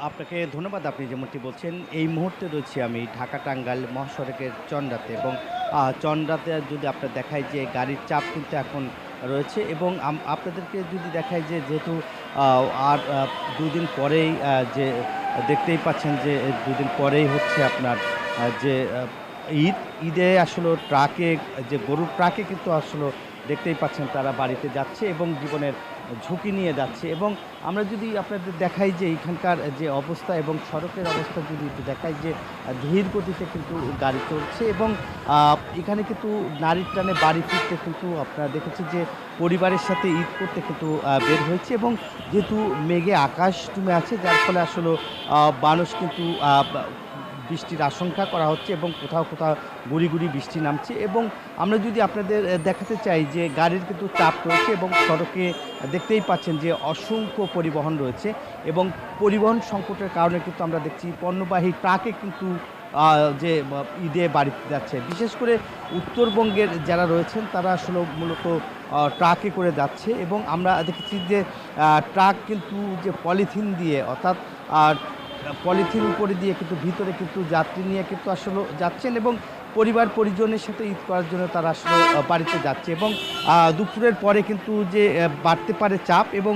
আপনাকে ধন্যবাদ। আপনি যেমনটি বলছেন, এই মুহূর্তে রয়েছি আমি ঢাকা-টাঙ্গাইল মহাসড়কের চন্দ্রাতে এবং চন্দ্রাতে যদি আপনার দেখায় যে গাড়ির চাপ কিন্তু এখন রয়েছে এবং আপনাদেরকে যদি দেখায় যে যেহেতু আ আর ২ দিন পরেই যে দেখতেই পাচ্ছেন যে ২ দিন পরেই হচ্ছে আপনার যে ঈদ, ঈদে আসলে ট্রাকে যে গরুর ট্রাকে কিন্তু আসলে দেখতেই পাচ্ছেন তারা বাড়িতে যাচ্ছে এবং জীবনের ঝুঁকি নিয়ে যাচ্ছে এবং আমরা যদি আপনাদের দেখাই যে এখানকার যে অবস্থা এবং সড়কের অবস্থা যদি একটু দেখাই যে ধীর গতিতে কিন্তু গাড়ি চলছে এবং এখানে কিন্তু নারীর টানে বাড়ি ফিরতে কিন্তু আপনারা দেখেছেন যে পরিবারের সাথে ঈদ করতে কিন্তু বের হয়েছে এবং যেহেতু মেঘে আকাশ ডুবে আছে যার ফলে আসলে মানুষ কিন্তু বৃষ্টির আশঙ্কা করা হচ্ছে এবং কোথাও কোথাও গুঁড়ি গুঁড়ি বৃষ্টি নামছে এবং আমরা যদি আপনাদের দেখাতে চাই যে গাড়ির কিন্তু চাপ রয়েছে এবং সড়কে দেখতেই পাচ্ছেন যে অসংখ্য পরিবহন রয়েছে এবং পরিবহন সংকটের কারণে কিন্তু আমরা দেখছি পণ্যবাহী ট্রাকে কিন্তু যে ঈদে বাড়িতে যাচ্ছে। বিশেষ করে উত্তরবঙ্গের যারা রয়েছেন তারা আসলে মূলত ট্রাকে করে যাচ্ছে এবং আমরা দেখেছি যে ট্রাক কিন্তু যে পলিথিন দিয়ে অর্থাৎ পলিথিন উপরে দিয়ে কিন্তু ভিতরে কিন্তু যাত্রী নিয়ে কিন্তু আসলে যাচ্ছেন এবং পরিবার পরিজনের সাথে ঈদ করার জন্য তারা আসলে বাড়িতে যাচ্ছে এবং দুপুরের পরে কিন্তু যে বাড়তে পারে চাপ এবং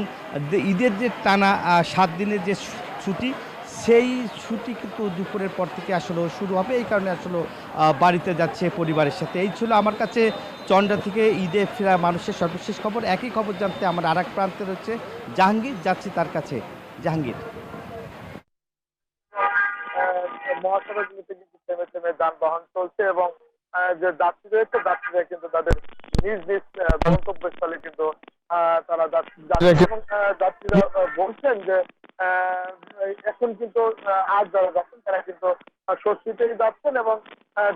ঈদের যে টানা ৭ দিনের যে ছুটি সেই ছুটি কিন্তু দুপুরের পর থেকে আসলে শুরু হবে। এই কারণে আসলে বাড়িতে যাচ্ছে পরিবারের সাথে। এই ছিল আমার কাছে চন্দ্রা থেকে ঈদে ফেরা মানুষের সর্বশেষ খবর। একই খবর জানতে আমার আরেক প্রান্তে রয়েছে জাহাঙ্গীর, যাচ্ছি তার কাছে। জাহাঙ্গীর। মহাসড়কগুলোতে কিন্তু থেমে থেমে যানবাহন চলছে এবং যে যাত্রী রয়েছে যাত্রীরা কিন্তু তাদের নিজ নিজ গন্তব্যস্থলে কিন্তু তারা যাচ্ছে এবং যাত্রীরা বলছেন যে এখন কিন্তু আজ যারা যাচ্ছেন তারা কিন্তু স্বস্তিতেই যাচ্ছেন এবং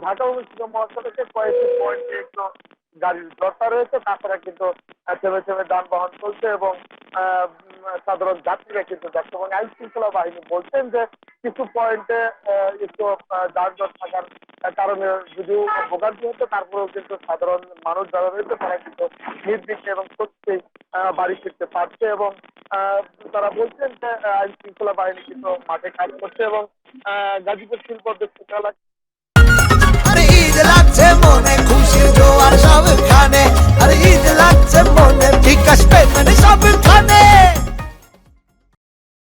ঢাকা অনুষ্ঠিত মহাসড়কে কয়েকটি পয়েন্টে একটু গাড়ির জটলা রয়েছে, তাছাড়া কিন্তু থেমে থেমে যানবাহন চলছে এবং সাধারণ যাত্রীরা কিন্তু যাচ্ছে এবং আইন শৃঙ্খলা বাহিনী বলছেন যে কিছু পয়েন্টে একটু যানজট থাকার কারণে যদিও ভোগান্তি হচ্ছে তারপরেও কিন্তু সাধারণ মানুষ যারা রয়েছে তারা কিন্তু নির্বিঘ্নে এবং সত্যি বাড়ি ফিরতে পারছে এবং তারা বলছেন যে আইন শৃঙ্খলা বাহিনী কিন্তু মাঠে কাজ করছে এবং গাজীপুর শিল্প বিশ্ববিদ্যালয় ঈদ লাগছে মনে খুশির জোয়ার সবখানে, আর ঈদ লাগছে মনে বিকাশ পেমেন্ট সবখানে।